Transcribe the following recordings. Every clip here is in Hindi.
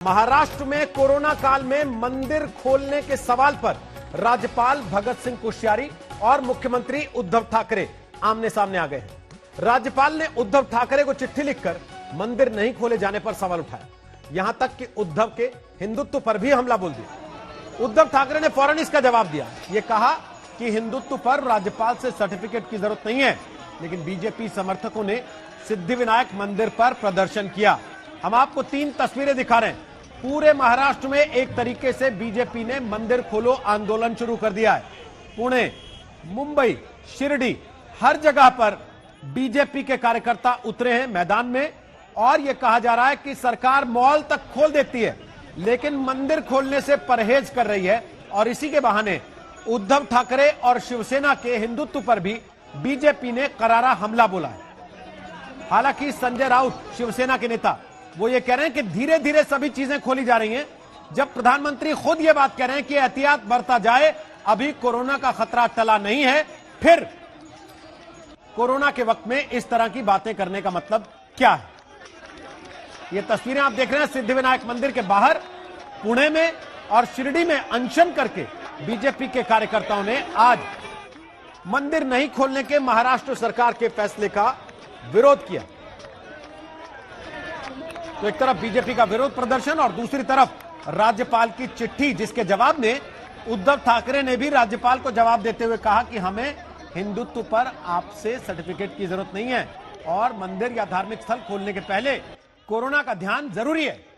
महाराष्ट्र में कोरोना काल में मंदिर खोलने के सवाल पर राज्यपाल भगत सिंह कोश्यारी और मुख्यमंत्री उद्धव ठाकरे आमने सामने आ गए हैं। राज्यपाल ने उद्धव ठाकरे को चिट्ठी लिखकर मंदिर नहीं खोले जाने पर सवाल उठाया। यहां तक कि उद्धव के हिंदुत्व पर भी हमला बोल दिया। उद्धव ठाकरे ने फौरन इसका जवाब दिया। यह कहा कि हिंदुत्व पर राज्यपाल से सर्टिफिकेट की जरूरत नहीं है, लेकिन बीजेपी समर्थकों ने सिद्धिविनायक मंदिर पर प्रदर्शन किया। हम आपको 3 तस्वीरें दिखा रहे हैं। पूरे महाराष्ट्र में एक तरीके से बीजेपी ने मंदिर खोलो आंदोलन शुरू कर दिया है। पुणे, मुंबई, शिरडी, हर जगह पर बीजेपी के कार्यकर्ता उतरे हैं मैदान में और यह कहा जा रहा है कि सरकार मॉल तक खोल देती है, लेकिन मंदिर खोलने से परहेज कर रही है। और इसी के बहाने उद्धव ठाकरे और शिवसेना के हिंदुत्व पर भी बीजेपी ने करारा हमला बोला है। हालांकि संजय राउत, शिवसेना के नेता, वो ये कह रहे हैं कि धीरे धीरे सभी चीजें खोली जा रही हैं। जब प्रधानमंत्री खुद ये बात कह रहे हैं कि एहतियात बरता जाए, अभी कोरोना का खतरा टला नहीं है, फिर कोरोना के वक्त में इस तरह की बातें करने का मतलब क्या है? ये तस्वीरें आप देख रहे हैं सिद्धिविनायक मंदिर के बाहर पुणे में और शिरडी में अनशन करके बीजेपी के कार्यकर्ताओं ने आज मंदिर नहीं खोलने के महाराष्ट्र सरकार के फैसले का विरोध किया। तो एक तरफ बीजेपी का विरोध प्रदर्शन और दूसरी तरफ राज्यपाल की चिट्ठी, जिसके जवाब में उद्धव ठाकरे ने भी राज्यपाल को जवाब देते हुए कहा कि हमें हिंदुत्व पर आपसे सर्टिफिकेट की जरूरत नहीं है और मंदिर या धार्मिक स्थल खोलने के पहले कोरोना का ध्यान जरूरी है।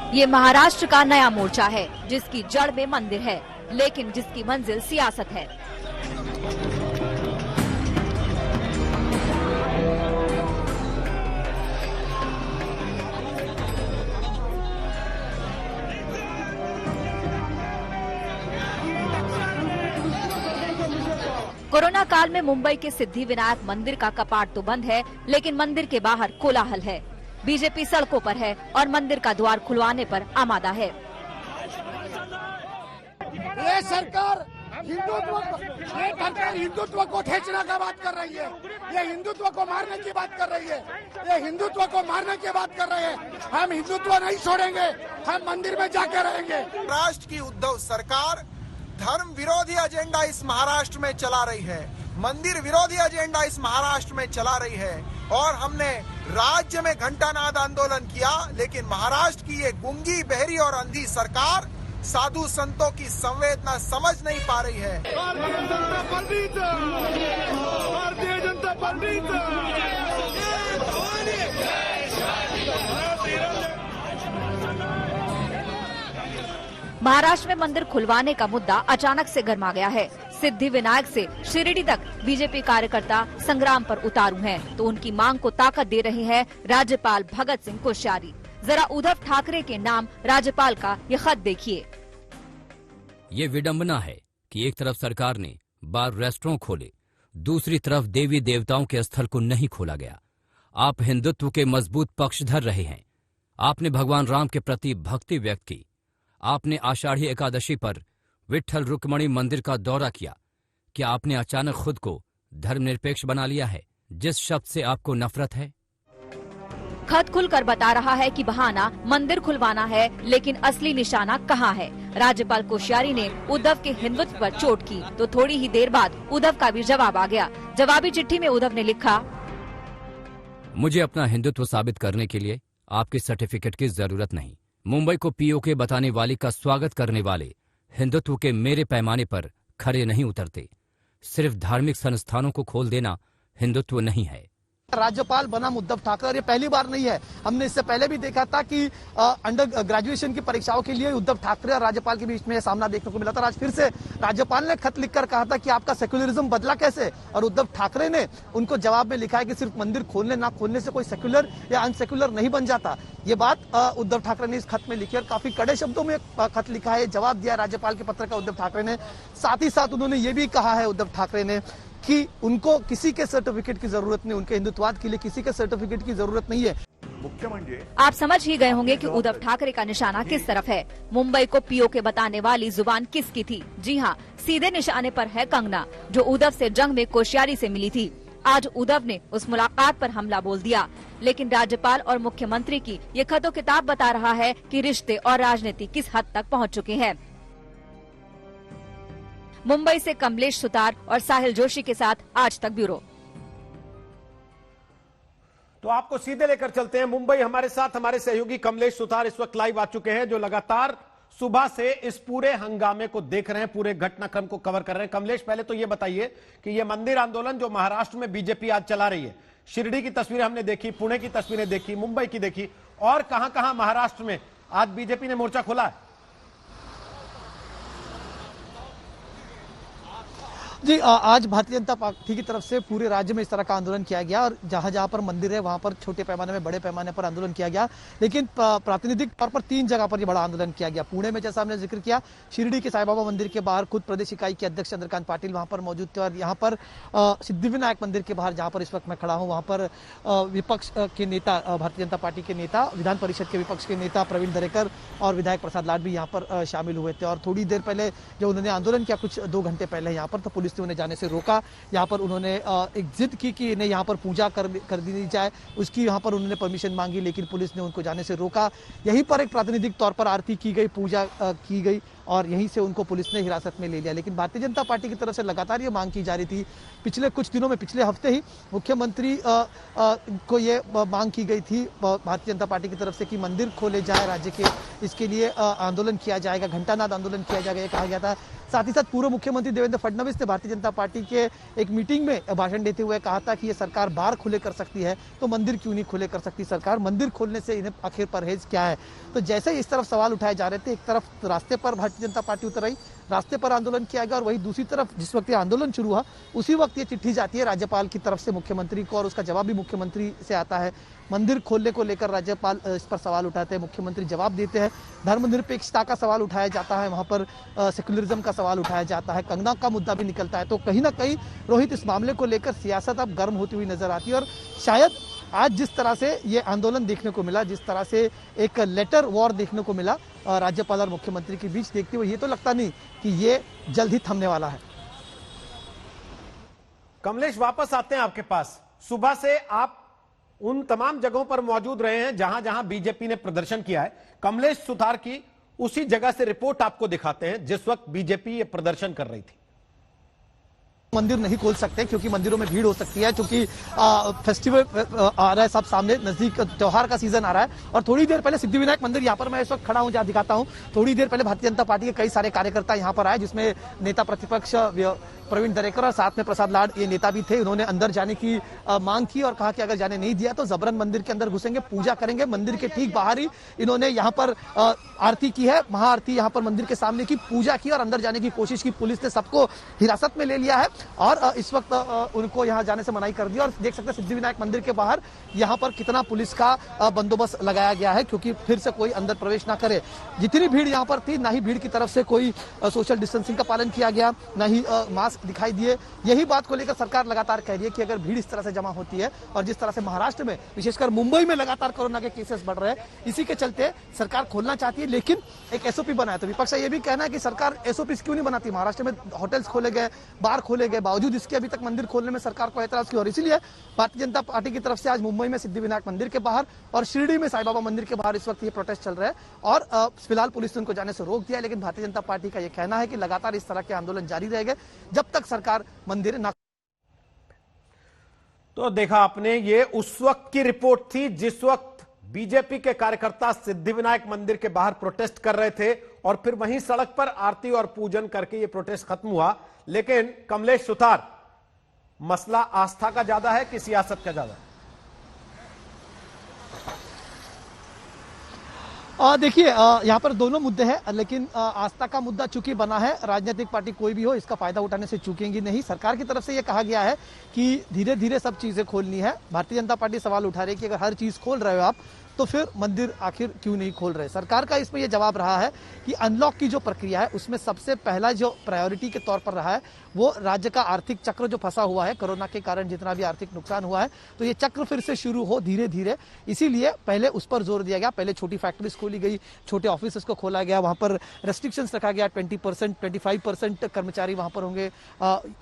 ये महाराष्ट्र का नया मोर्चा है, जिसकी जड़ में मंदिर है, लेकिन जिसकी मंजिल सियासत है। कोरोना काल में मुंबई के सिद्धिविनायक मंदिर का कपाट तो बंद है, लेकिन मंदिर के बाहर कोलाहल है। बीजेपी सड़कों पर है और मंदिर का द्वार खुलवाने पर आमादा है। ये सरकार हिंदुत्व को ठेचने का बात कर रही है। ये हिंदुत्व को मारने की बात कर रही है। ये हिंदुत्व को मारने की बात कर रहे हैं। हम हिंदुत्व नहीं छोड़ेंगे, हम मंदिर में जाके रहेंगे। राष्ट्र की उद्धव सरकार धर्म विरोधी एजेंडा इस महाराष्ट्र में चला रही है, मंदिर विरोधी एजेंडा इस महाराष्ट्र में चला रही है। और हमने राज्य में घंटानाद आंदोलन किया, लेकिन महाराष्ट्र की ये गूंगी, बहरी और अंधी सरकार साधु संतों की संवेदना समझ नहीं पा रही है। भारतीय जनता पार्टी महाराष्ट्र में मंदिर खुलवाने का मुद्दा अचानक से गर्मा गया है। सिद्धिविनायक से शिरडी तक बीजेपी कार्यकर्ता संग्राम पर उतारू हैं, तो उनकी मांग को ताकत दे रहे हैं राज्यपाल भगत सिंह कोश्यारी। जरा उद्धव ठाकरे के नाम राज्यपाल का ये खत देखिए। ये विडंबना है कि एक तरफ सरकार ने बार रेस्टोरेंट खोले, दूसरी तरफ देवी देवताओं के स्थल को नहीं खोला गया। आप हिंदुत्व के मजबूत पक्षधर रहे हैं। आपने भगवान राम के प्रति भक्ति व्यक्त की। आपने आषाढ़ी एकादशी पर विट्ठल रुक्मणी मंदिर का दौरा किया। क्या आपने अचानक खुद को धर्मनिरपेक्ष बना लिया है, जिस शब्द से आपको नफरत है? खत खुलकर बता रहा है कि बहाना मंदिर खुलवाना है, लेकिन असली निशाना कहाँ है? राज्यपाल कोश्यारी ने उद्धव के हिंदुत्व पर चोट की, तो थोड़ी ही देर बाद उद्धव का भी जवाब आ गया। जवाबी चिट्ठी में उद्धव ने लिखा, मुझे अपना हिंदुत्व साबित करने के लिए आपकी सर्टिफिकेट की जरूरत नहीं। मुंबई को पीओके बताने वाली का स्वागत करने वाले हिंदुत्व के मेरे पैमाने पर खरे नहीं उतरते। सिर्फ धार्मिक संस्थानों को खोल देना हिंदुत्व नहीं है। राज्यपाल बना उद्धव ठाकरे, ये पहली बार नहीं है। हमने इससे पहले भी देखा था कि अंडर ग्रेजुएशन की परीक्षाओं के लिए उद्धव ठाकरे और राज्यपाल के बीच में सामना देखने को मिला था। आज फिर से राज्यपाल ने खत लिखकर कहा था कि आपका सेक्युलरिज्म बदला कैसे, और उद्धव ठाकरे ने उनको जवाब में लिखा है कि सिर्फ मंदिर खोलने ना खोलने से कोई सेक्युलर या अनसेक्युलर नहीं बन जाता। ये बात उद्धव ठाकरे ने इस खत में लिखी और काफी कड़े शब्दों में खत लिखा है, जवाब दिया राज्यपाल के पत्र का उद्धव ठाकरे ने। साथ ही साथ उन्होंने ये भी कहा है उद्धव ठाकरे ने कि उनको किसी के सर्टिफिकेट की जरूरत नहीं, उनके हिंदुत्ववाद के लिए किसी के सर्टिफिकेट की जरूरत नहीं है। मुख्य म्हणजे आप समझ ही गए होंगे कि उद्धव ठाकरे का निशाना किस तरफ है। मुंबई को पीओके बताने वाली जुबान किसकी थी? जी हाँ, सीधे निशाने पर है कंगना, जो उद्धव से जंग में कोश्यारी से मिली थी। आज उद्धव ने उस मुलाकात पर हमला बोल दिया, लेकिन राज्यपाल और मुख्यमंत्री की ये खतो किताब बता रहा है कि रिश्ते और राजनीति किस हद तक पहुंच चुके हैं। मुंबई से कमलेश सुतार और साहिल जोशी के साथ आज तक ब्यूरो। तो आपको सीधे लेकर चलते हैं मुंबई। हमारे साथ हमारे सहयोगी कमलेश सुतार इस वक्त लाइव आ चुके हैं, जो लगातार सुबह से इस पूरे हंगामे को देख रहे हैं, पूरे घटनाक्रम को कवर कर रहे हैं। कमलेश, पहले तो ये बताइए कि ये मंदिर आंदोलन जो महाराष्ट्र में बीजेपी आज चला रही है, शिरडी की तस्वीरें हमने देखी, पुणे की तस्वीरें देखी, मुंबई की देखी, और कहां कहां महाराष्ट्र में आज बीजेपी ने मोर्चा खोला है? जी, आज भारतीय जनता पार्टी की तरफ से पूरे राज्य में इस तरह का आंदोलन किया गया और जहां जहां पर मंदिर है वहां पर छोटे पैमाने में, बड़े पैमाने पर आंदोलन किया गया। लेकिन प्रातिनिधिक तौर पर 3 जगह पर ये बड़ा आंदोलन किया गया। पुणे में जैसा हमने जिक्र किया, शिरडी के साईं बाबा मंदिर के बाहर खुद प्रदेश इकाई के अध्यक्ष चंद्रकांत पाटिल वहां पर मौजूद थे, और यहाँ पर सिद्धिविनायक मंदिर के बाहर जहां पर इस वक्त मैं खड़ा हूँ, वहां पर विपक्ष के नेता, भारतीय जनता पार्टी के नेता, विधान परिषद के विपक्ष के नेता प्रवीण दरेकर और विधायक प्रसाद लाड भी यहाँ पर शामिल हुए थे। और थोड़ी देर पहले जब उन्होंने आंदोलन किया, कुछ 2 घंटे पहले यहाँ पर, तो पुलिस ने उन्हें जाने से रोका। यहाँ पर उन्होंने एक जिद की कि इन्हें यहाँ पर पूजा कर दी जाए, उसकी यहाँ पर उन्होंने परमिशन मांगी, लेकिन पुलिस ने उनको जाने से रोका। यहीं पर एक प्रातिनिधिक तौर पर आरती की गई, पूजा की गई, और यहीं से उनको पुलिस ने हिरासत में ले लिया। लेकिन भारतीय जनता पार्टी की तरफ से लगातार ये मांग की जा रही थी। पिछले कुछ दिनों में, पिछले हफ्ते ही मुख्यमंत्री को ये मांग की गई थी भारतीय जनता पार्टी की तरफ से कि मंदिर खोले जाए राज्य के, इसके लिए आंदोलन किया जाएगा, घंटानाद आंदोलन किया जाएगा, ये कहा गया था। साथ ही साथ पूर्व मुख्यमंत्री देवेंद्र फडणवीस ने भारतीय जनता पार्टी के एक मीटिंग में भाषण देते हुए कहा था कि ये सरकार बार खुले कर सकती है तो मंदिर क्यों नहीं खुले कर सकती सरकार, मंदिर खोलने से इन्हें आखिर परहेज क्या है। तो जैसे ही इस तरफ सवाल उठाए जा रहे थे, एक तरफ रास्ते पर भारतीय जनता पार्टी उतर आई, रास्ते पर आंदोलन किया गया, और वही दूसरी तरफ जिस वक्त ये आंदोलन शुरू हुआ उसी वक्त ये चिट्ठी जाती है राज्यपाल की तरफ से मुख्यमंत्री को, और उसका जवाब भी मुख्यमंत्री से आता है। मंदिर खोलने को लेकर राज्यपाल इस पर सवाल उठाते हैं, मुख्यमंत्री जवाब देते हैं। धर्मनिरपेक्षता का सवाल उठाया जाता है, वहां पर सेक्युलरिज्म का सवाल उठाया जाता है, कंगना का मुद्दा भी निकलता है। तो कहीं ना कहीं रोहित, इस मामले को लेकर सियासत अब गर्म होती हुई नजर आती है, और शायद आज जिस तरह से ये आंदोलन देखने को मिला, जिस तरह से एक लेटर वॉर देखने को मिला राज्यपाल और मुख्यमंत्री के बीच, देखते हुए ये तो लगता नहीं कि ये जल्द ही थमने वाला है। कमलेश, वापस आते हैं आपके पास। सुबह से आप उन तमाम जगहों पर मौजूद रहे हैं जहां जहां बीजेपी ने प्रदर्शन किया है। कमलेश सुतार की उसी जगह से रिपोर्ट आपको दिखाते हैं जिस वक्त बीजेपी ये प्रदर्शन कर रही थी। मंदिर नहीं खोल सकते क्योंकि मंदिरों में भीड़ हो सकती है, क्योंकि फेस्टिवल आ रहा है, सब सामने नजदीक त्योहार का सीजन आ रहा है। और थोड़ी देर पहले सिद्धिविनायक मंदिर, यहाँ पर मैं इस वक्त खड़ा हूँ जहाँ दिखाता हूँ, थोड़ी देर पहले भारतीय जनता पार्टी के कई सारे कार्यकर्ता यहाँ पर आए, जिसमें नेता प्रतिपक्ष प्रवीण दरेकर और साथ में प्रसाद लाड, ये नेता भी थे। उन्होंने अंदर जाने की मांग की और कहा कि अगर जाने नहीं दिया तो जबरन मंदिर के अंदर घुसेंगे, पूजा करेंगे। मंदिर के ठीक बाहर ही इन्होंने यहाँ पर आरती की है, महाआरती यहाँ पर मंदिर के सामने की, पूजा की और अंदर जाने की कोशिश की। पुलिस ने सबको हिरासत में ले लिया है और इस वक्त उनको यहाँ जाने से मनाही कर दी। और देख सकते हैं सिद्धिविनायक मंदिर के बाहर यहाँ पर कितना पुलिस का बंदोबस्त लगाया गया है, क्योंकि फिर से कोई अंदर प्रवेश ना करे। जितनी भीड़ यहाँ पर थी, ना ही भीड़ की तरफ से कोई सोशल डिस्टेंसिंग का पालन किया गया, ना ही मास्क दिखाई दिए। यही बात को लेकर सरकार लगातार कह रही है कि अगर भीड़ इस तरह से जमा होती है और जिस तरह से महाराष्ट्र में, विशेषकर मुंबई में लगातार कोरोना के केसेस बढ़ रहे हैं, इसी के चलते सरकार खोलना चाहती है, लेकिन एक एसओपी बनाया। तो विपक्ष का यह भी कहना है कि सरकार एसओपी क्यों नहीं बनाती। महाराष्ट्र में होटल्स खोले गए, बार खोले गए, बावजूद इसके अभी तक मंदिर खोलने में सरकार को एतराज क्यों। और इसीलिए भारतीय जनता पार्टी की तरफ से आज मुंबई में सिद्धिविनायक मंदिर के बाहर और शिरडी में साईं बाबा मंदिर के बाहर इस वक्त ये प्रोटेस्ट चल रहा है। और फिलहाल पुलिस ने उनको जाने से रोक दिया, लेकिन भारतीय जनता पार्टी का यह कहना है कि लगातार इस तरह के आंदोलन जारी रहेंगे जब तक सरकार मंदिर ना। तो देखा आपने, ये उस वक्त की रिपोर्ट थी जिस वक्त बीजेपी के कार्यकर्ता सिद्धिविनायक मंदिर के बाहर प्रोटेस्ट कर रहे थे और फिर वहीं सड़क पर आरती और पूजन करके ये प्रोटेस्ट खत्म हुआ। लेकिन कमलेश सुतार, मसला आस्था का ज्यादा है कि सियासत का ज्यादा है? देखिए, यहाँ पर दोनों मुद्दे हैं, लेकिन आस्था का मुद्दा चूंकि बना है, राजनीतिक पार्टी कोई भी हो इसका फायदा उठाने से चूकेंगी नहीं। सरकार की तरफ से यह कहा गया है कि धीरे धीरे सब चीजें खोलनी है। भारतीय जनता पार्टी सवाल उठा रही है कि अगर हर चीज खोल रहे हो आप तो फिर मंदिर आखिर क्यों नहीं खोल रहे। सरकार का इसमें यह जवाब रहा है कि अनलॉक की जो प्रक्रिया है उसमें सबसे पहला जो प्रायोरिटी के तौर पर रहा है वो राज्य का आर्थिक चक्र जो फंसा हुआ है कोरोना के कारण, जितना भी आर्थिक नुकसान हुआ है, तो ये चक्र फिर से शुरू हो धीरे धीरे, इसीलिए पहले उस पर जोर दिया गया। पहले छोटी फैक्ट्रीज खोली गई, छोटे ऑफिस को खोला गया, वहां पर रेस्ट्रिक्शंस रखा गया, 20% 25% कर्मचारी वहां पर होंगे,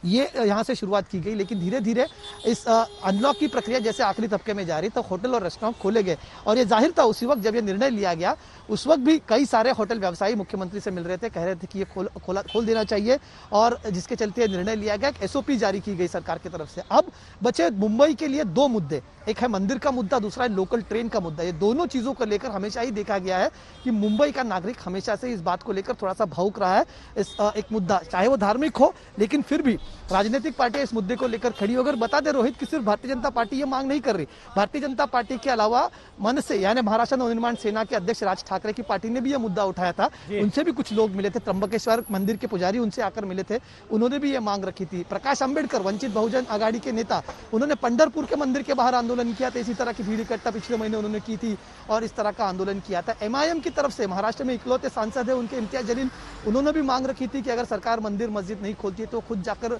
ये यहां से शुरुआत की गई। लेकिन धीरे धीरे इस अनलॉक की प्रक्रिया जैसे आखिरी तबके में जा रही तो होटल और रेस्टोरेंट खोले गए, और ये जाहिर था उसी वक्त जब ये निर्णय लिया गया उस वक्त भी कई सारे होटल व्यवसायी मुख्यमंत्री से मिल रहे थे, कह रहे थे कि ये खोल देना चाहिए, और जिसके चलते निर्णय लिया गया, एसओपी जारी की गई सरकार की तरफ से। अब बचे मुंबई के लिए दो मुद्दे, एक है मंदिर का मुद्दा, दूसरा है लोकल ट्रेन का मुद्दा। ये दोनों चीजों को लेकर हमेशा ही देखा गया है कि मुंबई का नागरिक हमेशा से इस बात को लेकर थोड़ा सा भावुक रहा है। इस एक मुद्दा चाहे वो धार्मिक हो, लेकिन फिर भी राजनीतिक पार्टियां इस मुद्दे को लेकर खड़ी होकर, बता दे रोहित कि सिर्फ भारतीय जनता पार्टी ये मांग नहीं कर रही, भारतीय जनता पार्टी के अलावा मनसे यानी महाराष्ट्र नवनिर्माण सेना के अध्यक्ष राज ठाकरे की पार्टी ने भी यह मुद्दा उठाया था, उनसे भी कुछ लोग मिले थे, त्र्यंबकेश्वर मंदिर के पुजारी उनसे आकर मिले थे, उन्होंने भी ये मांग रखी थी। प्रकाश अंबेडकर वंचित बहुजन आघाड़ी के नेता, उन्होंने पंढरपुर के मंदिर के बाहर आंदोलन किया था, इसी तरह की भीड़ इकट्ठा पिछले महीने उन्होंने की थी और इस तरह का आंदोलन किया था। एमआईएम की तरफ से महाराष्ट्र में इकलौते सांसद है उनके इम्तियाज जलील, उन्होंने भी मांग रखी थी कि अगर सरकार मंदिर मस्जिद नहीं खोलती है तो खुद जाकर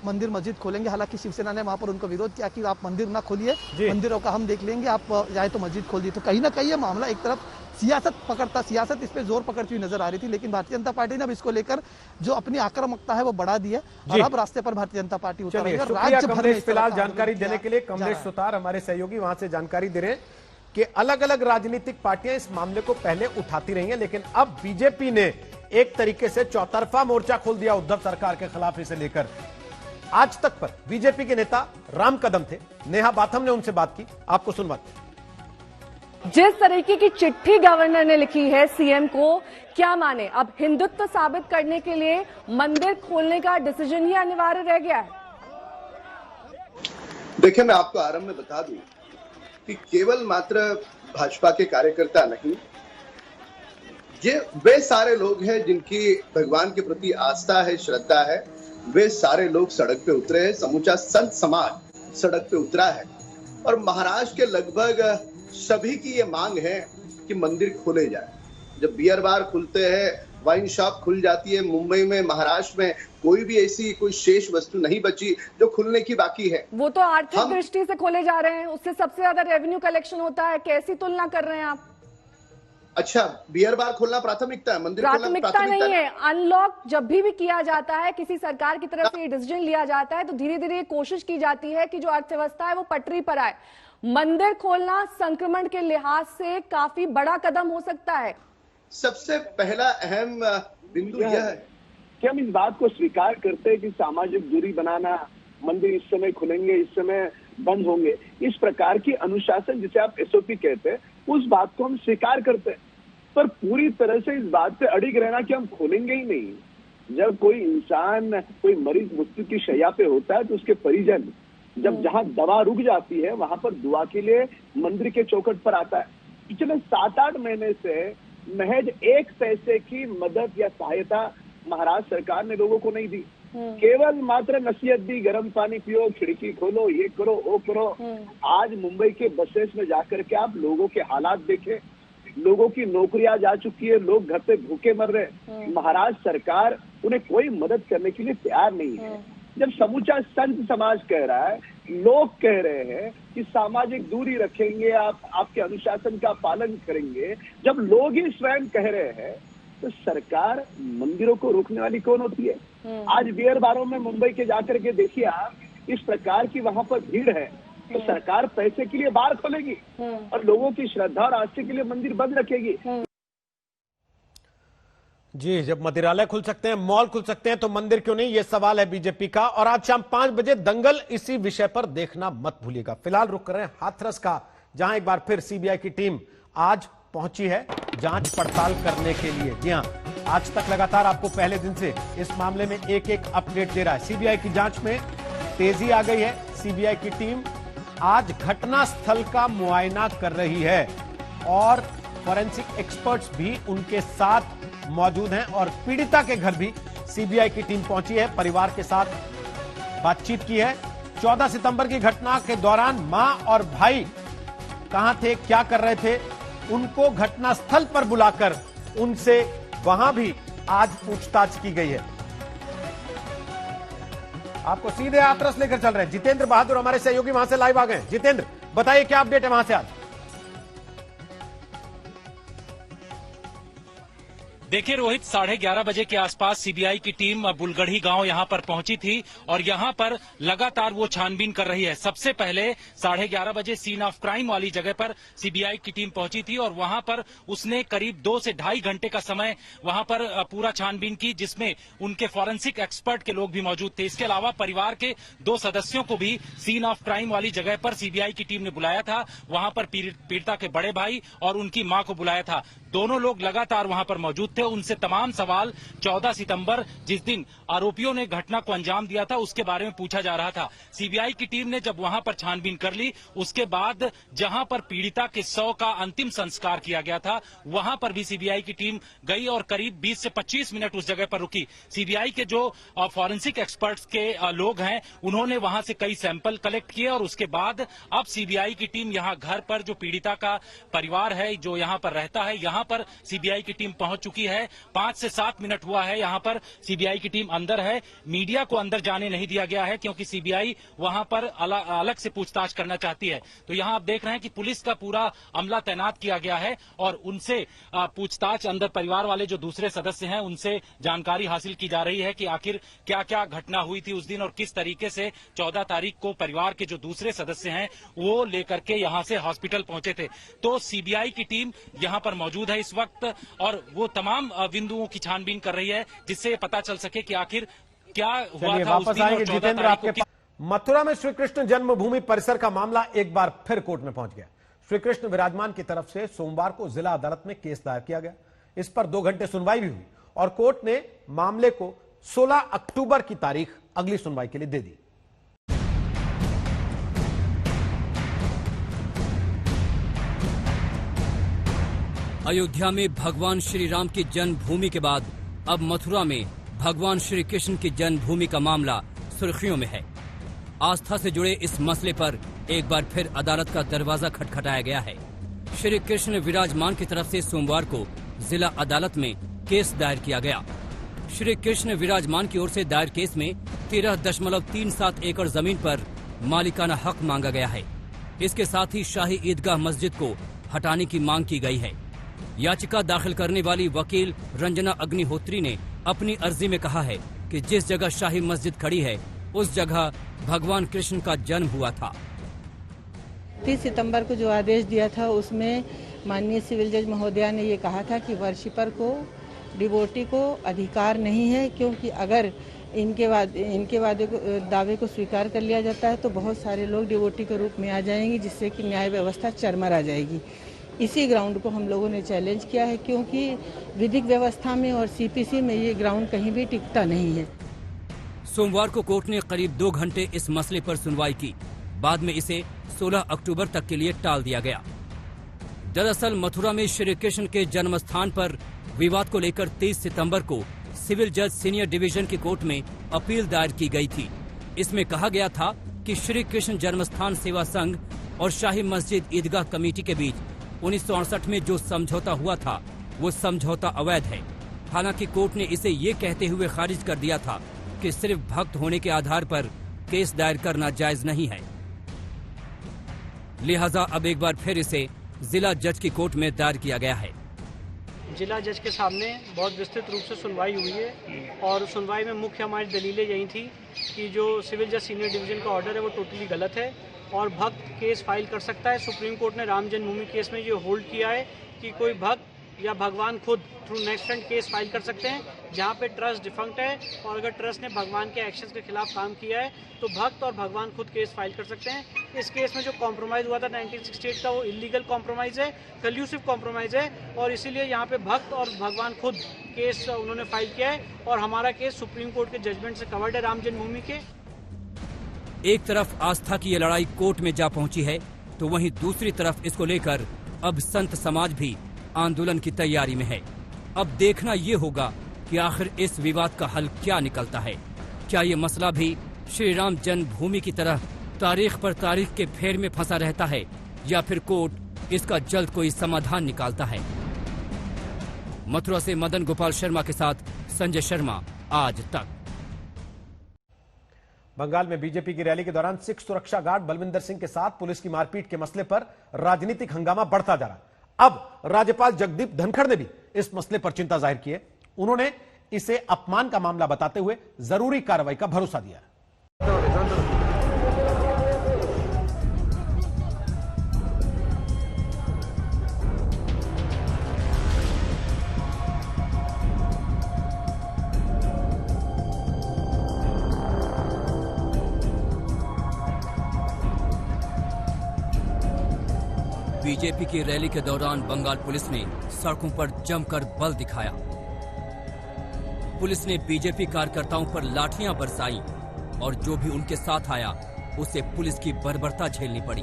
मंदिर मस्जिद खोलेंगे। हालांकि शिवसेना ने वहां पर उनको विरोध किया कि आप मंदिर ना खोलिए, मंदिरों का हम देख लेंगे, आप चाहे तो मस्जिद खोल दी। तो कहीं ना कहीं ये मामला एक तरफ सियासत इस पे जोर पकड़ती हुई नजर आ रही थी, लेकिन भारतीय जनता पार्टी ने अब इसको लेकर जो अपनी आक्रामकता है वो बढ़ा दी है और अब रास्ते पर भारतीय जनता पार्टी उतर रही है। राज्य भर में फिलहाल जानकारी देने के लिए कमलेश सुतार हमारे सहयोगी वहां से जानकारी दे रहे हैं कि अलग अलग राजनीतिक पार्टियां इस मामले को पहले उठाती रही हैं, लेकिन अब बीजेपी ने एक तरीके से चौतरफा मोर्चा खोल दिया उद्धव सरकार के खिलाफ। इसे लेकर आज तक पर बीजेपी के नेता राम कदम थे, नेहा बाथम ने उनसे बात की, आपको सुनवाते। जिस तरीके की चिट्ठी गवर्नर ने लिखी है सीएम को, क्या माने, अब हिंदुत्व साबित करने के लिए मंदिर खोलने का डिसीजन ही अनिवार्य रह गया है। देखिए, मैं आपको आरंभ में बता दूं कि केवल मात्र भाजपा के कार्यकर्ता नहीं, ये वे सारे लोग हैं जिनकी भगवान के प्रति आस्था है, श्रद्धा है, वे सारे लोग सड़क पे उतरे हैं, समूचा संत समाज सड़क पे उतरा है और महाराष्ट्र के लगभग सभी की ये मांग है कि मंदिर खोले जाए। जब बियर बार खुलते हैं, वाइन शॉप खुल जाती है, मुंबई में, महाराष्ट्र में कोई भी ऐसी कोई शेष वस्तु नहीं बची जो खुलने की बाकी है। वो तो आर्थिक दृष्टि से खोले जा रहे हैं, उससे सबसे ज्यादा रेवेन्यू कलेक्शन होता है, कैसी तुलना कर रहे हैं आप? अच्छा, बियर बार खोलना प्राथमिकता है, मंदिर प्राथमिकता नहीं है। अनलॉक जब भी किया जाता है, किसी सरकार की तरफ से डिसीजन लिया जाता है तो धीरे धीरे कोशिश की जाती है कि जो अर्थव्यवस्था है वो पटरी पर आए। मंदिर खोलना संक्रमण के लिहाज से काफी बड़ा कदम हो सकता है। सबसे पहला अहम बिंदु यह है कि हम इस बात को स्वीकार करते हैं कि सामाजिक दूरी बनाना, मंदिर इस समय खुलेंगे, इस समय बंद होंगे, इस प्रकार की अनुशासन जिसे आप एसओपी कहते हैं, उस बात को हम स्वीकार करते हैं, पर पूरी तरह से इस बात पे अड़िग रहना कि हम खोलेंगे ही नहीं। जब कोई इंसान, कोई मरीज मृत्यु की शैया पे होता है तो उसके परिजन जब जहां दवा रुक जाती है वहां पर दुआ के लिए मंदिर के चौखट पर आता है। पिछले 7-8 महीने से महज 1 पैसे की मदद या सहायता महाराष्ट्र सरकार ने लोगों को नहीं दी, केवल मात्र नसीहत दी, गर्म पानी पियो, खिड़की खोलो, ये करो, वो करो। आज मुंबई के बसेस में जाकर के आप लोगों के हालात देखें, लोगों की नौकरियां जा चुकी है, लोग घर पे भूखे मर रहे, महाराष्ट्र सरकार उन्हें कोई मदद करने के लिए तैयार नहीं है। जब समूचा संत समाज कह रहा है, लोग कह रहे हैं कि सामाजिक दूरी रखेंगे, आपके अनुशासन का पालन करेंगे, जब लोग ही स्वयं कह रहे हैं तो सरकार मंदिरों को रोकने वाली कौन होती है? आज बियर बारों में मुंबई के जाकर के देखिए आप, इस प्रकार की वहां पर भीड़ है तो सरकार पैसे के लिए बार खोलेगी और लोगों की श्रद्धा और आस्था के लिए मंदिर बंद रखेगी। जी, जब मदिरालय खुल सकते हैं, मॉल खुल सकते हैं, तो मंदिर क्यों नहीं, यह सवाल है बीजेपी का। और आज शाम 5 बजे दंगल इसी विषय पर देखना मत भूलिएगा। फिलहाल रुक कर रहे हैं हाथरस का, जहां एक बार फिर सीबीआई की टीम आज पहुंची है जांच पड़ताल करने के लिए। जी हां, आज तक लगातार आपको पहले दिन से इस मामले में एक एक अपडेट दे रहा है। सीबीआई की जांच में तेजी आ गई है। सीबीआई की टीम आज घटना स्थल का मुआयना कर रही है और फॉरेंसिक एक्सपर्ट्स भी उनके साथ मौजूद हैं और पीड़िता के घर भी सीबीआई की टीम पहुंची है, परिवार के साथ बातचीत की है। 14 सितंबर की घटना के दौरान मां और भाई कहां थे, क्या कर रहे थे, उनको घटनास्थल पर बुलाकर उनसे वहां भी आज पूछताछ की गई है। आपको सीधे हाथरस लेकर चल रहे हैं। जितेंद्र बहादुर हमारे सहयोगी वहां से लाइव आ गए। जितेंद्र, बताइए क्या अपडेट है वहां से आज। देखिए रोहित, 11:30 बजे के आसपास सीबीआई की टीम बुलगढ़ी गांव यहां पर पहुंची थी और यहां पर लगातार वो छानबीन कर रही है। सबसे पहले 11:30 बजे सीन ऑफ क्राइम वाली जगह पर सीबीआई की टीम पहुंची थी और वहां पर उसने करीब 2 से ढाई घंटे का समय वहां पर पूरा छानबीन की, जिसमें उनके फॉरेंसिक एक्सपर्ट के लोग भी मौजूद थे। इसके अलावा परिवार के 2 सदस्यों को भी सीन ऑफ क्राइम वाली जगह पर सीबीआई की टीम ने बुलाया था। वहां पर पीड़िता के बड़े भाई और उनकी मां को बुलाया था। दोनों लोग लगातार वहां पर मौजूद थे। उनसे तमाम सवाल 14 सितंबर जिस दिन आरोपियों ने घटना को अंजाम दिया था उसके बारे में पूछा जा रहा था। सीबीआई की टीम ने जब वहां पर छानबीन कर ली, उसके बाद जहां पर पीड़िता के शव का अंतिम संस्कार किया गया था वहां पर भी सीबीआई की टीम गई और करीब 20 से 25 मिनट उस जगह पर रुकी। सीबीआई के जो फॉरेंसिक एक्सपर्ट्स के लोग हैं उन्होंने वहां से कई सैंपल कलेक्ट किए और उसके बाद अब सीबीआई की टीम यहां घर पर जो पीड़िता का परिवार है जो यहां पर रहता है, यहां पर सीबीआई की टीम पहुंच चुकी है। 5 से 7 मिनट हुआ है यहां पर सीबीआई की टीम अंदर है। मीडिया को अंदर जाने नहीं दिया गया है क्योंकि सीबीआई वहां पर अलग से पूछताछ करना चाहती है। तो यहां आप देख रहे हैं कि पुलिस का पूरा अमला तैनात किया गया है और उनसे पूछताछ अंदर परिवार वाले जो दूसरे सदस्य हैं उनसे जानकारी हासिल की जा रही है कि आखिर क्या क्या घटना हुई थी उस दिन और किस तरीके से 14 तारीख को परिवार के जो दूसरे सदस्य हैं वो लेकर के यहां से हॉस्पिटल पहुंचे थे। तो सीबीआई की टीम यहां पर मौजूद है इस वक्त और वो तमाम बिंदुओं की छानबीन कर रही है जिससे पता चल सके कि आखिर क्या हुआ था उस दिन और 14 तारीख को। मथुरा में श्री कृष्ण जन्मभूमि परिसर का मामला एक बार फिर कोर्ट में पहुंच गया। श्री कृष्ण विराजमान की तरफ से सोमवार को जिला अदालत में केस दायर किया गया। इस पर 2 घंटे सुनवाई भी हुई और कोर्ट ने मामले को 16 अक्टूबर की तारीख अगली सुनवाई के लिए दे दी। अयोध्या में भगवान श्री राम की जन्मभूमि के बाद अब मथुरा में भगवान श्री कृष्ण की जन्मभूमि का मामला सुर्खियों में है। आस्था से जुड़े इस मसले पर एक बार फिर अदालत का दरवाजा खटखटाया गया है। श्री कृष्ण विराजमान की तरफ से सोमवार को जिला अदालत में केस दायर किया गया। श्री कृष्ण विराजमान की ओर से दायर केस में 13.37 एकड़ जमीन पर मालिकाना हक मांगा गया है। इसके साथ ही शाही ईदगाह मस्जिद को हटाने की मांग की गई है। याचिका दाखिल करने वाली वकील रंजना अग्निहोत्री ने अपनी अर्जी में कहा है कि जिस जगह शाही मस्जिद खड़ी है उस जगह भगवान कृष्ण का जन्म हुआ था। 30 सितंबर को जो आदेश दिया था उसमें माननीय सिविल जज महोदया ने ये कहा था कि वर्शिपर को, डिवोटी को अधिकार नहीं है, क्योंकि अगर इनके दावे को स्वीकार कर लिया जाता है तो बहुत सारे लोग डिवोटी के रूप में आ जाएंगे, जिससे कि न्याय व्यवस्था चरमरा जाएगी। इसी ग्राउंड को हम लोगों ने चैलेंज किया है, क्योंकि विधिक व्यवस्था में और सीपीसी में ये ग्राउंड कहीं भी टिकता नहीं है। सोमवार को कोर्ट ने करीब 2 घंटे इस मसले पर सुनवाई की। बाद में इसे 16 अक्टूबर तक के लिए टाल दिया गया। दरअसल मथुरा में श्री कृष्ण के जन्म स्थान पर विवाद को लेकर 23 सितंबर को सिविल जज सीनियर डिवीजन की कोर्ट में अपील दायर की गई थी। इसमें कहा गया था कि श्री कृष्ण जन्मस्थान सेवा संघ और शाही मस्जिद ईदगाह कमेटी के बीच 1968 में जो समझौता हुआ था वो समझौता अवैध है। हालांकि कोर्ट ने इसे ये कहते हुए खारिज कर दिया था कि सिर्फ भक्त होने के आधार पर केस दायर करना जायज नहीं है। लिहाजा अब एक बार फिर इसे जिला जज की कोर्ट में दायर किया गया है। जिला जज के सामने बहुत विस्तृत रूप से सुनवाई हुई है और सुनवाई में मुख्य हमारी दलीलें यही थी कि जो सिविल जज सीनियर डिवीजन का ऑर्डर है वो टोटली गलत है और भक्त केस फाइल कर सकता है। सुप्रीम कोर्ट ने राम जन्मभूमि केस में ये होल्ड किया है कि कोई भक्त या भगवान खुद through next front case file कर सकते हैं जहां पे ट्रस्ट डिफंक्ट है और अगर ट्रस्ट ने भगवान के एक्शंस के खिलाफ काम किया है तो भक्त और भगवान खुद केस फाइल कर सकते हैं। इस केस में जो कॉम्प्रोमाइज हुआ था 1968 का वो इलीगल कॉम्प्रोमाइज है, कल्यूसिव कॉम्प्रोमाइज है और इसीलिए यहाँ पे भक्त और भगवान खुद केस उन्होंने फाइल किया है और हमारा केस सुप्रीम कोर्ट के जजमेंट से कवर्ड है राम जन्मभूमि के। एक तरफ आस्था की ये लड़ाई कोर्ट में जा पहुंची है तो वहीं दूसरी तरफ इसको लेकर अब संत समाज भी आंदोलन की तैयारी में है। अब देखना ये होगा कि आखिर इस विवाद का हल क्या निकलता है। क्या ये मसला भी श्री राम जन्मभूमि की तरह तारीख पर तारीख के फेर में फंसा रहता है या फिर कोर्ट इसका जल्द कोई समाधान निकालता है। मथुरा से मदन गोपाल शर्मा के साथ संजय शर्मा, आज तक। बंगाल में बीजेपी की रैली के दौरान सिख सुरक्षा गार्ड बलविंदर सिंह के साथ पुलिस की मारपीट के मसले पर राजनीतिक हंगामा बढ़ता जा रहा। अब राज्यपाल जगदीप धनखड़ ने भी इस मसले पर चिंता जाहिर की है। उन्होंने इसे अपमान का मामला बताते हुए जरूरी कार्रवाई का भरोसा दिया। बीजेपी की रैली के दौरान बंगाल पुलिस ने सड़कों पर जमकर बल दिखाया। पुलिस ने बीजेपी कार्यकर्ताओं पर लाठियां बरसाई और जो भी उनके साथ आया उसे पुलिस की बर्बरता झेलनी पड़ी।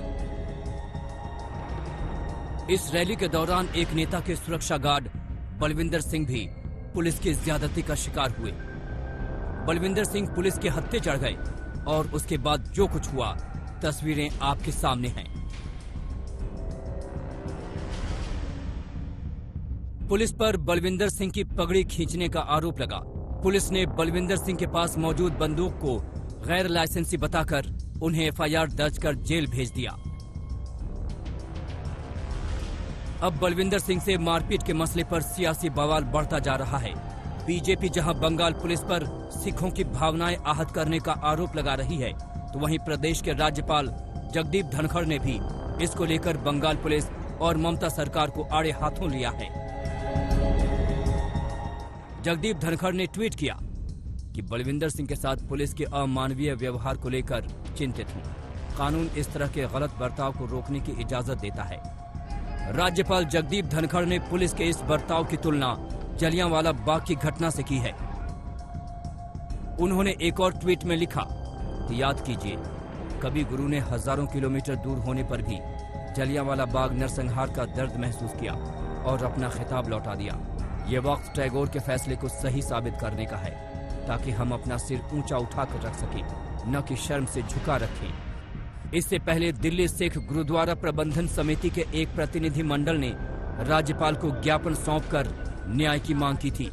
इस रैली के दौरान एक नेता के सुरक्षा गार्ड बलविंदर सिंह भी पुलिस की ज्यादती का शिकार हुए। बलविंदर सिंह पुलिस के हत्थे चढ़ गए और उसके बाद जो कुछ हुआ तस्वीरें आपके सामने हैं। पुलिस पर बलविंदर सिंह की पगड़ी खींचने का आरोप लगा। पुलिस ने बलविंदर सिंह के पास मौजूद बंदूक को गैर लाइसेंसी बताकर उन्हें एफआईआर दर्ज कर जेल भेज दिया। अब बलविंदर सिंह से मारपीट के मसले पर सियासी बवाल बढ़ता जा रहा है। बीजेपी जहां बंगाल पुलिस पर सिखों की भावनाएं आहत करने का आरोप लगा रही है, तो वहीं प्रदेश के राज्यपाल जगदीप धनखड़ ने भी इसको लेकर बंगाल पुलिस और ममता सरकार को आड़े हाथों लिया है। जगदीप धनखड़ ने ट्वीट किया कि बलविंदर सिंह के साथ पुलिस के अमानवीय व्यवहार को लेकर चिंतित हूं। कानून इस तरह के गलत बर्ताव को रोकने की इजाजत देता है। राज्यपाल जगदीप धनखड़ ने पुलिस के इस बर्ताव की तुलना जलियांवाला बाग की घटना से की है। उन्होंने एक और ट्वीट में लिखा कि याद कीजिए, कभी गुरु ने हजारों किलोमीटर दूर होने पर भी जलियांवाला बाग नरसंहार का दर्द महसूस किया और अपना खिताब लौटा दिया। ये वक्त टैगोर के फैसले को सही साबित करने का है, ताकि हम अपना सिर ऊंचा उठाकर रख सकें, न कि शर्म से झुका रखें। इससे पहले दिल्ली सिख गुरुद्वारा प्रबंधन समिति के एक प्रतिनिधि मंडल ने राज्यपाल को ज्ञापन सौंपकर न्याय की मांग की थी।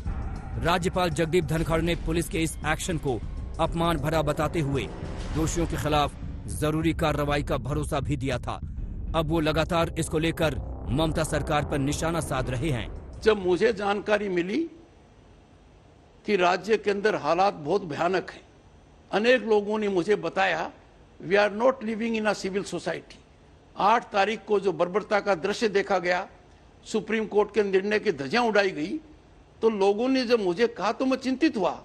राज्यपाल जगदीप धनखड़ ने पुलिस के इस एक्शन को अपमान भरा बताते हुए दोषियों के खिलाफ जरूरी कार्रवाई का भरोसा भी दिया था। अब वो लगातार इसको लेकर ममता सरकार पर निशाना साध रहे हैं। जब मुझे जानकारी मिली कि राज्य के अंदर हालात बहुत भयानक हैं, अनेक लोगों ने मुझे बताया we are not living in a civil society. 8 तारीख को जो बर्बरता का दृश्य देखा गया, सुप्रीम कोर्ट के निर्णय की धज्जियां उड़ाई गई, तो लोगों ने जब मुझे कहा तो मैं चिंतित हुआ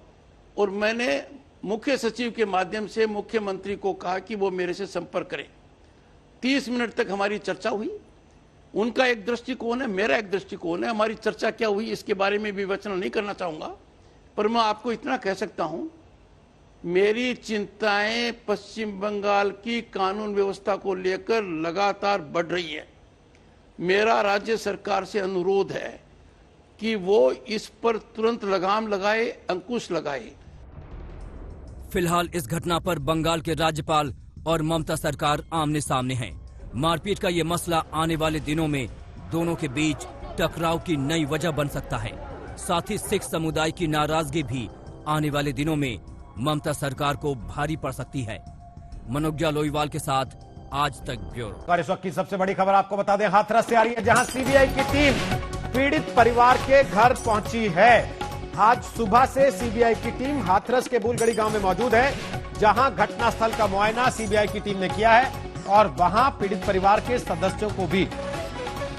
और मैंने मुख्य सचिव के माध्यम से मुख्यमंत्री को कहा कि वो मेरे से संपर्क करें। 30 मिनट तक हमारी चर्चा हुई। उनका एक दृष्टिकोण है, मेरा एक दृष्टिकोण है। हमारी चर्चा क्या हुई इसके बारे में विवेचना नहीं करना चाहूंगा, पर मैं आपको इतना कह सकता हूं, मेरी चिंताएं पश्चिम बंगाल की कानून व्यवस्था को लेकर लगातार बढ़ रही है। मेरा राज्य सरकार से अनुरोध है कि वो इस पर तुरंत लगाम लगाए, अंकुश लगाए। फिलहाल इस घटना पर बंगाल के राज्यपाल और ममता सरकार आमने सामने हैं। मारपीट का ये मसला आने वाले दिनों में दोनों के बीच टकराव की नई वजह बन सकता है। साथ ही सिख समुदाय की नाराजगी भी आने वाले दिनों में ममता सरकार को भारी पड़ सकती है। मनोज्ञा लोईवाल के साथ आज तक ब्यूरो। और इस वक्त की सबसे बड़ी खबर आपको बता दें, हाथरस से आ रही है, जहां सीबीआई की टीम पीड़ित परिवार के घर पहुंची है। आज सुबह से सीबीआई की टीम हाथरस के बुलगड़ी गांव में मौजूद है, जहां घटनास्थल का मुआयना सीबीआई की टीम ने किया है और वहां पीड़ित परिवार के सदस्यों को भी,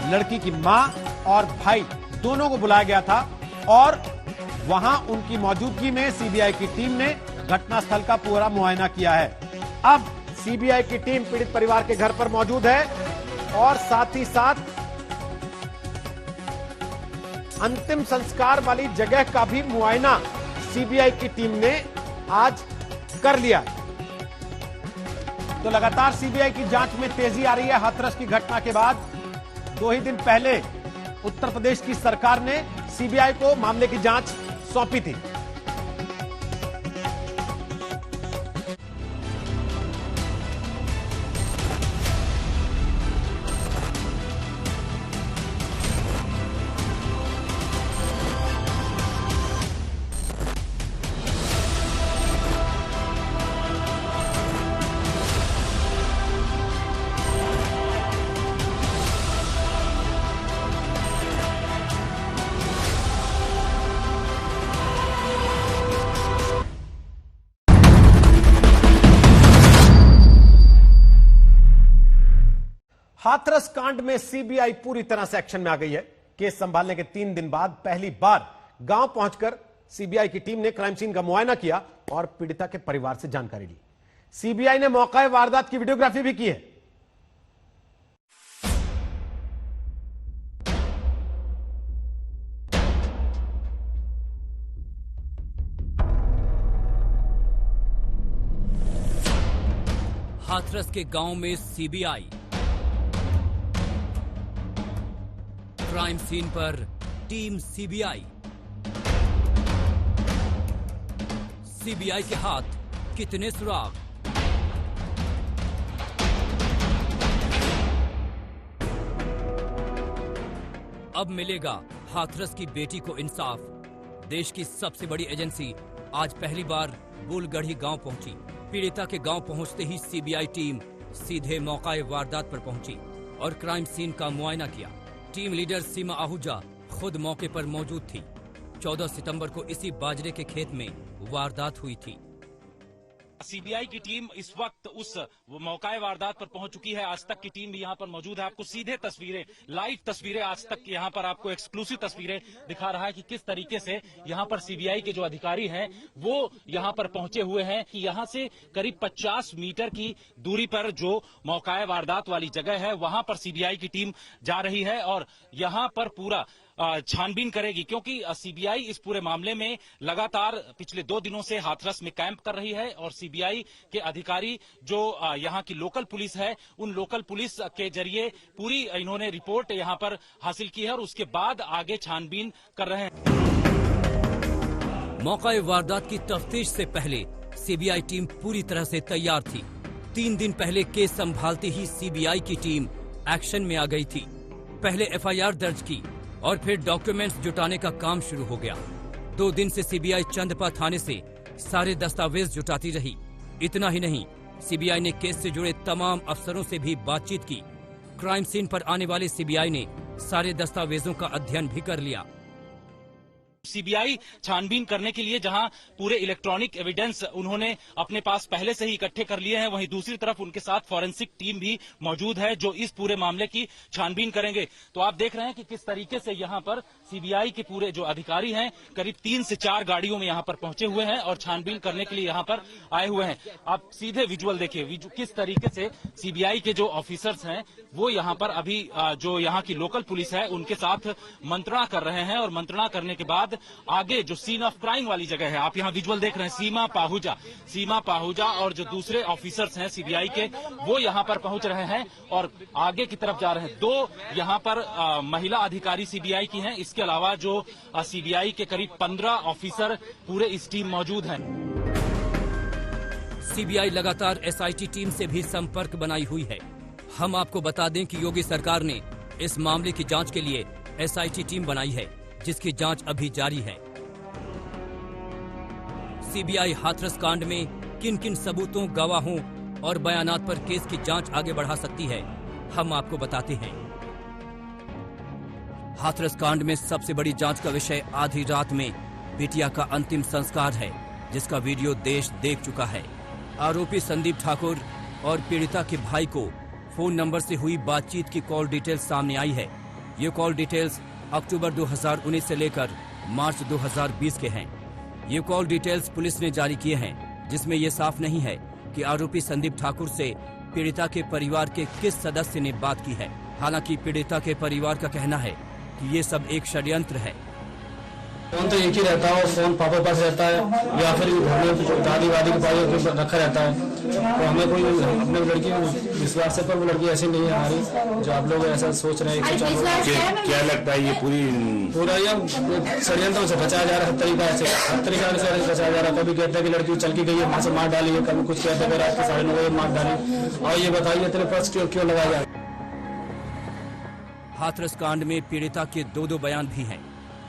लड़की की मां और भाई दोनों को बुलाया गया था और वहां उनकी मौजूदगी में सीबीआई की टीम ने घटनास्थल का पूरा मुआयना किया है। अब सीबीआई की टीम पीड़ित परिवार के घर पर मौजूद है और साथ ही साथ अंतिम संस्कार वाली जगह का भी मुआयना सीबीआई की टीम ने आज कर लिया। तो लगातार सीबीआई की जांच में तेजी आ रही है। हाथरस की घटना के बाद 2 ही दिन पहले उत्तर प्रदेश की सरकार ने सीबीआई को मामले की जांच सौंपी थी। हाथरस कांड में सीबीआई पूरी तरह से एक्शन में आ गई है। केस संभालने के 3 दिन बाद पहली बार गांव पहुंचकर सीबीआई की टीम ने क्राइम सीन का मुआयना किया और पीड़िता के परिवार से जानकारी ली। सीबीआई ने मौका वारदात की वीडियोग्राफी भी की है। हाथरस के गांव में सीबीआई, क्राइम सीन पर टीम सीबीआई। सीबीआई के हाथ कितने सुराग? अब मिलेगा हाथरस की बेटी को इंसाफ। देश की सबसे बड़ी एजेंसी आज पहली बार बुलगढ़ी गांव पहुंची। पीड़िता के गांव पहुंचते ही सीबीआई टीम सीधे मौकाए वारदात पर पहुंची और क्राइम सीन का मुआयना किया। टीम लीडर सीमा आहूजा खुद मौके पर मौजूद थी। 14 सितंबर को इसी बाजरे के खेत में वारदात हुई थी। सीबीआई की टीम इस वक्त उस मौकाए वारदात पर पहुंच चुकी है। आज तक की टीम भी यहां पर मौजूद है। आपको सीधे तस्वीरें, लाइव तस्वीरें आज तक यहां पर आपको एक्सक्लूसिव तस्वीरें दिखा रहा है कि किस तरीके से यहां पर सीबीआई के जो अधिकारी हैं वो यहां पर पहुंचे हुए हैं। कि यहां से करीब 50 मीटर की दूरी पर जो मौकाए वारदात वाली जगह है वहां पर सीबीआई की टीम जा रही है और यहां पर पूरा छानबीन करेगी, क्योंकि सीबीआई इस पूरे मामले में लगातार पिछले 2 दिनों से हाथरस में कैंप कर रही है और सीबीआई के अधिकारी जो यहां की लोकल पुलिस है उन लोकल पुलिस के जरिए पूरी इन्होंने रिपोर्ट यहां पर हासिल की है और उसके बाद आगे छानबीन कर रहे हैं। मौका वारदात की तफ्तीश से पहले सीबीआई टीम पूरी तरह से तैयार थी। 3 दिन पहले केस संभालते ही सीबीआई की टीम एक्शन में आ गई थी। पहले एफआईआर दर्ज की और फिर डॉक्यूमेंट्स जुटाने का काम शुरू हो गया। 2 दिन से सीबीआई चंदपा थाने से सारे दस्तावेज जुटाती रही। इतना ही नहीं, सीबीआई ने केस से जुड़े तमाम अफसरों से भी बातचीत की। क्राइम सीन पर आने वाले सीबीआई ने सारे दस्तावेजों का अध्ययन भी कर लिया। सीबीआई छानबीन करने के लिए जहां पूरे इलेक्ट्रॉनिक एविडेंस उन्होंने अपने पास पहले से ही इकट्ठे कर लिए हैं, वहीं दूसरी तरफ उनके साथ फॉरेंसिक टीम भी मौजूद है जो इस पूरे मामले की छानबीन करेंगे। तो आप देख रहे हैं कि किस तरीके से यहां पर सीबीआई के पूरे जो अधिकारी हैं करीब 3 से 4 गाड़ियों में यहां पर पहुंचे हुए हैं और छानबीन करने के लिए यहां पर आए हुए हैं। आप सीधे विजुअल देखिए किस तरीके से सीबीआई के जो ऑफिसर्स हैं वो यहां पर अभी जो यहां की लोकल पुलिस है उनके साथ मंत्रणा कर रहे हैं और मंत्रणा करने के बाद आगे जो सीन ऑफ क्राइम वाली जगह है, आप यहां विजुअल देख रहे हैं, सीमा पाहूजा और जो दूसरे ऑफिसर्स हैं सीबीआई के वो यहां पर पहुंच रहे हैं और आगे की तरफ जा रहे हैं। 2 यहां पर महिला अधिकारी सीबीआई की हैं। इसके अलावा जो सीबीआई के करीब 15 ऑफिसर पूरे इस टीम मौजूद हैं। सीबीआई लगातार एसआईटी टीम से भी संपर्क बनाई हुई है। हम आपको बता दें कि योगी सरकार ने इस मामले की जांच के लिए एसआईटी टीम बनाई है जिसकी जांच अभी जारी है। सीबीआई हाथरस कांड में किन किन सबूतों, गवाहों और बयानात पर केस की जांच आगे बढ़ा सकती है, हम आपको बताते हैं। हाथरस कांड में सबसे बड़ी जांच का विषय आधी रात में बिटिया का अंतिम संस्कार है, जिसका वीडियो देश देख चुका है। आरोपी संदीप ठाकुर और पीड़िता के भाई को फोन नंबर से हुई बातचीत की कॉल डिटेल्स सामने आई है। ये कॉल डिटेल्स अक्टूबर 2019 से लेकर मार्च 2020 के हैं। ये कॉल डिटेल्स पुलिस ने जारी किए हैं, जिसमें ये साफ नहीं है कि आरोपी संदीप ठाकुर से पीड़िता के परिवार के किस सदस्य ने बात की है। हालांकि पीड़िता के परिवार का कहना है कि ये सब एक षड्यंत्र है। फोन तो एक ही रहता है, फोन पापा पास रहता है या फिर घर में दादी वादी के पास रखा रहता है। तो हमें कोई अपने लड़की विश्वास है, पर वो लड़की ऐसी नहीं है हमारी जो आप लोग ऐसा सोच रहे हैं। क्या लगता है ये पूरा यह षड्यंत्र से बचाया जा रहा है। हर तरीका से बचाया जा रहा है। कभी कहते हैं कि लड़की चल के गई है, वहां से मार डाली है, कभी कुछ कहते हैं रात के 9:30 बजे मार डाली। और ये बताइए तेरे पास क्यों लगाया जाए। हाथरस कांड में पीड़िता के 2 बयान भी हैं।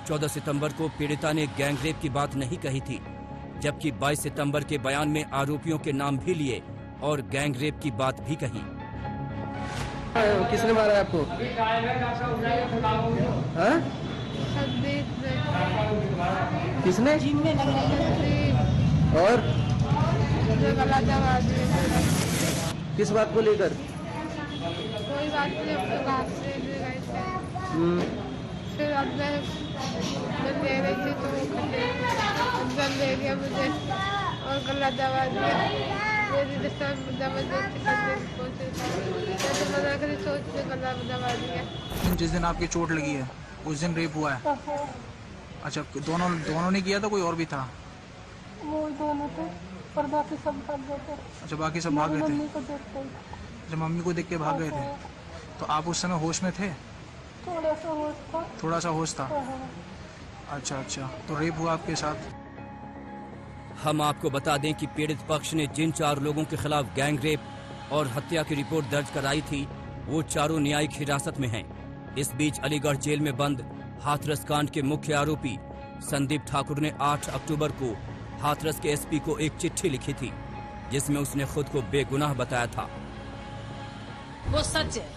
14 सितंबर को पीड़िता ने गैंगरेप की बात नहीं कही थी, जबकि 22 सितंबर के बयान में आरोपियों के नाम भी लिए और गैंगरेप की बात भी कही। किसने मारा आपको? किसने? और किस बात को लेकर? कोई बात नहीं, हम तो घास ले गए थे, फिर अब मैं ले रही थी तो अंदर ले गया मुझे और गला दबा दिया। मेरी जबरदस्ती करने की कोशिश, मैं तो मना करी सोच के गला दबा दिया। जिस दिन आपकी चोट लगी है उस दिन रेप हुआ है? अच्छा, दोनों ने किया था, कोई और भी था? वो दोनों थे और बाकी सब भाग गए थे। अच्छा, बाकी सब भाग गए थे। मम्मी को देख के। अच्छा, मम्मी को देख के भाग गए थे। तो आप उस समय होश में थे? थोड़ा सा होश था। थोड़ा सा होश था। अच्छा अच्छा, तो रेप हुआ आपके साथ? हम आपको बता दें कि पीड़ित पक्ष ने जिन 4 लोगों के खिलाफ गैंग रेप और हत्या की रिपोर्ट दर्ज कराई थी वो चारों न्यायिक हिरासत में हैं। इस बीच अलीगढ़ जेल में बंद हाथरस कांड के मुख्य आरोपी संदीप ठाकुर ने 8 अक्टूबर को हाथरस के एसपी को एक चिट्ठी लिखी थी जिसमें उसने खुद को बेगुनाह बताया था। वो सच है,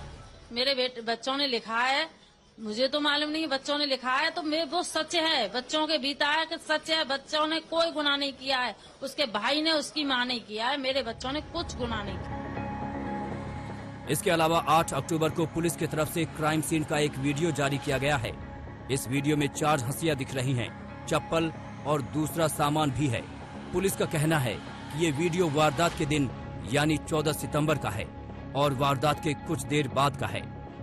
मेरे बच्चों ने लिखा है, मुझे तो मालूम नहीं, बच्चों ने लिखा है तो वो सच है, बच्चों के बीता है कि सच है। बच्चों ने कोई गुनाह नहीं किया है, उसके भाई ने, उसकी माँ ने किया है, मेरे बच्चों ने कुछ गुनाह नहीं किया। इसके अलावा 8 अक्टूबर को पुलिस की तरफ से क्राइम सीन का एक वीडियो जारी किया गया है। इस वीडियो में 4 हंसियां दिख रही हैं, चप्पल और दूसरा सामान भी है। पुलिस का कहना है कि ये वीडियो वारदात के दिन यानी 14 सितंबर का है और वारदात के कुछ देर बाद का है।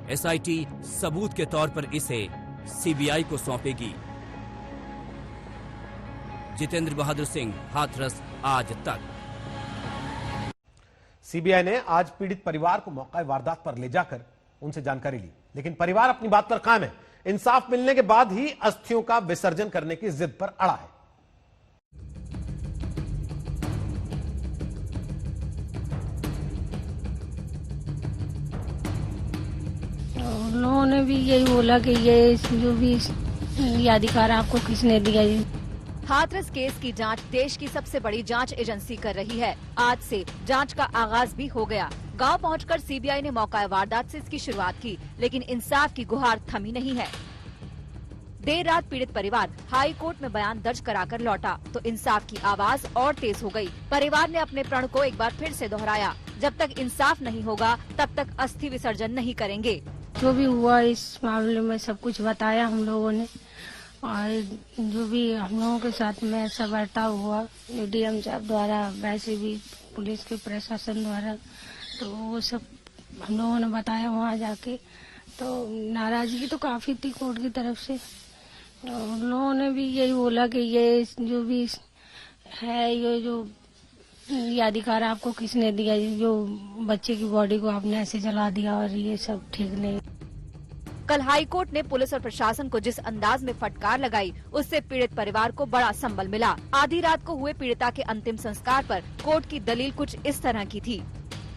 एसआईटी सबूत के तौर पर इसे सीबीआई को सौंपेगी। जितेंद्र बहादुर सिंह, हाथरस, आज तक। सीबीआई ने आज पीड़ित परिवार को मौका वारदात पर ले जाकर उनसे जानकारी ली, लेकिन परिवार अपनी बात पर कायम है। इंसाफ मिलने के बाद ही अस्थियों का विसर्जन करने की जिद पर अड़ा है। उन्होंने ने भी यही बोला कि ये जो भी अधिकार आपको किसने दिया। हाथरस केस की जांच देश की सबसे बड़ी जांच एजेंसी कर रही है। आज से जांच का आगाज भी हो गया। गांव पहुंचकर सीबीआई ने मौका वारदात से इसकी शुरुआत की, लेकिन इंसाफ की गुहार थमी नहीं है। देर रात पीड़ित परिवार हाई कोर्ट में बयान दर्ज कराकर लौटा तो इंसाफ की आवाज और तेज हो गई। परिवार ने अपने प्रण को एक बार फिर से दोहराया, जब तक इंसाफ नहीं होगा तब तक अस्थि विसर्जन नहीं करेंगे। जो भी हुआ इस मामले में सब कुछ बताया हम लोगों ने, और जो भी हम लोगों के साथ में ऐसा बर्ताव हुआ डीएम साहब द्वारा, वैसे भी पुलिस के प्रशासन द्वारा, तो वो सब हम लोगों ने बताया वहाँ जाके। तो नाराजगी तो काफी थी कोर्ट की तरफ से। उन लोगों ने भी यही बोला कि ये जो भी है, ये अधिकार आपको किसने दिया, जो बच्चे की बॉडी को आपने ऐसे जला दिया, और ये सब ठीक नहीं। कल हाई कोर्ट ने पुलिस और प्रशासन को जिस अंदाज में फटकार लगाई, उससे पीड़ित परिवार को बड़ा संबल मिला। आधी रात को हुए पीड़िता के अंतिम संस्कार पर कोर्ट की दलील कुछ इस तरह की थी: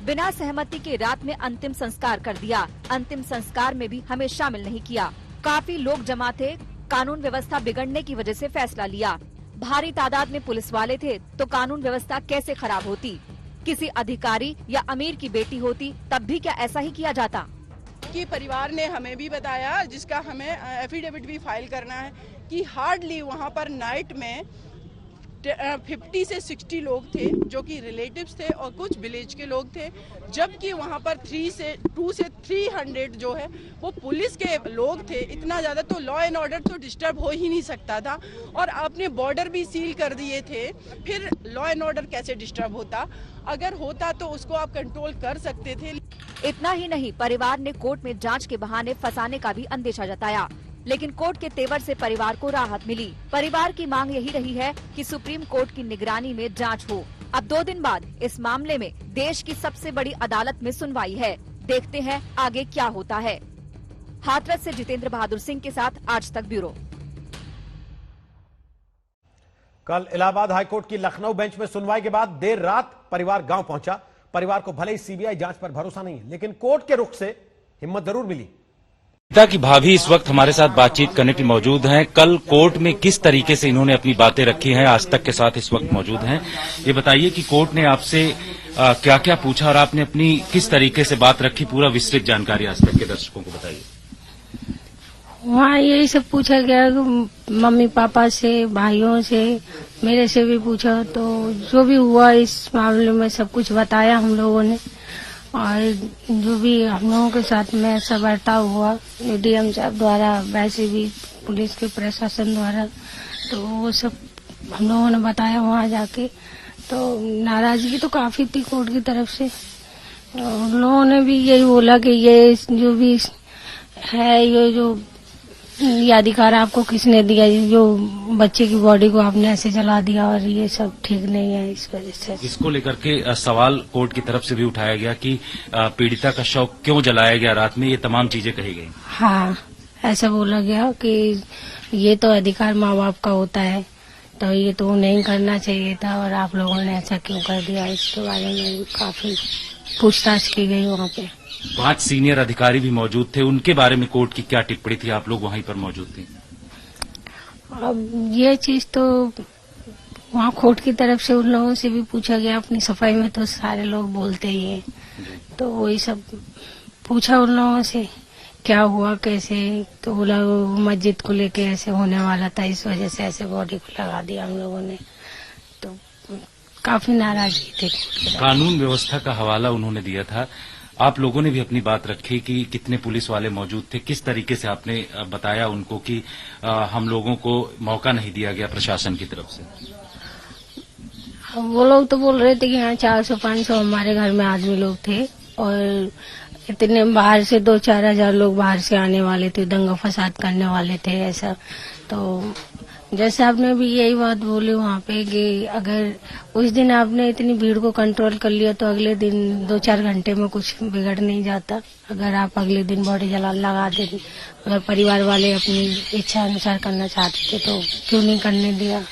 बिना सहमति के रात में अंतिम संस्कार कर दिया, अंतिम संस्कार में भी हमें शामिल नहीं किया, काफी लोग जमा थे, कानून व्यवस्था बिगड़ने की वजह से फैसला लिया, भारी तादाद में पुलिस वाले थे तो कानून व्यवस्था कैसे खराब होती, किसी अधिकारी या अमीर की बेटी होती तब भी क्या ऐसा ही किया जाता। कि परिवार ने हमें भी बताया, जिसका हमें एफिडेविट भी फाइल करना है, कि हार्डली वहाँ पर नाइट में 50 से 60 लोग थे जो कि रिलेटिव्स थे और कुछ विलेज के लोग थे, जबकि वहाँ पर 2 से 300 जो है वो पुलिस के लोग थे। इतना ज़्यादा तो लॉ एंड ऑर्डर तो डिस्टर्ब हो ही नहीं सकता था, और आपने बॉर्डर भी सील कर दिए थे, फिर लॉ एंड ऑर्डर कैसे डिस्टर्ब होता? अगर होता तो उसको आप कंट्रोल कर सकते थे। इतना ही नहीं, परिवार ने कोर्ट में जांच के बहाने फंसाने का भी अंदेशा जताया, लेकिन कोर्ट के तेवर से परिवार को राहत मिली। परिवार की मांग यही रही है कि सुप्रीम कोर्ट की निगरानी में जांच हो। अब 2 दिन बाद इस मामले में देश की सबसे बड़ी अदालत में सुनवाई है। देखते हैं आगे क्या होता है। हाथरस से जितेंद्र बहादुर सिंह के साथ आज तक ब्यूरो। कल इलाहाबाद हाईकोर्ट की लखनऊ बेंच में सुनवाई के बाद देर रात परिवार गांव पहुंचा। परिवार को भले ही सीबीआई जांच पर भरोसा नहीं है, लेकिन कोर्ट के रुख से हिम्मत जरूर मिली। पिता की भाभी इस वक्त हमारे साथ बातचीत करने के लिए मौजूद हैं। कल कोर्ट में किस तरीके से इन्होंने अपनी बातें रखी हैं, आज तक के साथ इस वक्त मौजूद हैं। ये बताइए कि कोर्ट ने आपसे क्या क्या पूछा और आपने अपनी किस तरीके से बात रखी, पूरा विस्तृत जानकारी आज तक के दर्शकों को बताइए। वहाँ यही सब पूछा गया, मम्मी पापा से, भाइयों से, मेरे से भी पूछा, तो जो भी हुआ इस मामले में सब कुछ बताया हम लोगों ने। और जो भी हम लोगों के साथ में ऐसा बर्ताव हुआ डीएम साहब द्वारा, वैसे भी पुलिस के प्रशासन द्वारा, तो वो सब हम लोगों ने बताया वहाँ जाके। तो नाराजगी तो काफी थी कोर्ट की तरफ से। उन लोगों ने भी यही बोला कि ये जो भी है, ये अधिकार आपको किसने दिया, जो बच्चे की बॉडी को आपने ऐसे जला दिया, और ये सब ठीक नहीं है। इस वजह से इसको लेकर के सवाल कोर्ट की तरफ से भी उठाया गया कि पीड़िता का शव क्यों जलाया गया रात में, ये तमाम चीजें कही गई। हाँ, ऐसा बोला गया कि ये तो अधिकार माँ बाप का होता है, तो ये तो नहीं करना चाहिए था, और आप लोगों ने ऐसा क्यों कर दिया। इसके बारे में काफी पूछताछ की गई वहाँ पे। 5 सीनियर अधिकारी भी मौजूद थे, उनके बारे में कोर्ट की क्या टिप्पणी थी? आप लोग वहीं पर मौजूद थे। अब ये चीज तो वहाँ कोर्ट की तरफ से उन लोगों से भी पूछा गया। अपनी सफाई में तो सारे लोग बोलते ही हैं, तो वही सब पूछा उन लोगों से क्या हुआ कैसे, तो बोला मस्जिद को लेके ऐसे होने वाला था, इस वजह से ऐसे बॉडी को लगा दिया हम लोगों ने। तो काफी नाराजगी थी। कानून व्यवस्था का हवाला उन्होंने दिया था, आप लोगों ने भी अपनी बात रखी कि कितने पुलिस वाले मौजूद थे, किस तरीके से आपने बताया उनको कि हम लोगों को मौका नहीं दिया गया प्रशासन की तरफ से? वो लोग तो बोल रहे थे कि हाँ 400-500 हमारे घर में आदमी लोग थे, और इतने बाहर से 2-4 हजार लोग बाहर से आने वाले थे, दंगा फसाद करने वाले थे ऐसा। तो जैसे आपने भी यही बात बोली वहाँ पे कि अगर उस दिन आपने इतनी भीड़ को कंट्रोल कर लिया तो अगले दिन 2-4 घंटे में कुछ बिगड़ नहीं जाता। अगर आप अगले दिन बॉडी जला लगा देते, अगर परिवार वाले अपनी इच्छा अनुसार करना चाहते थे तो क्यों नहीं करने दिया।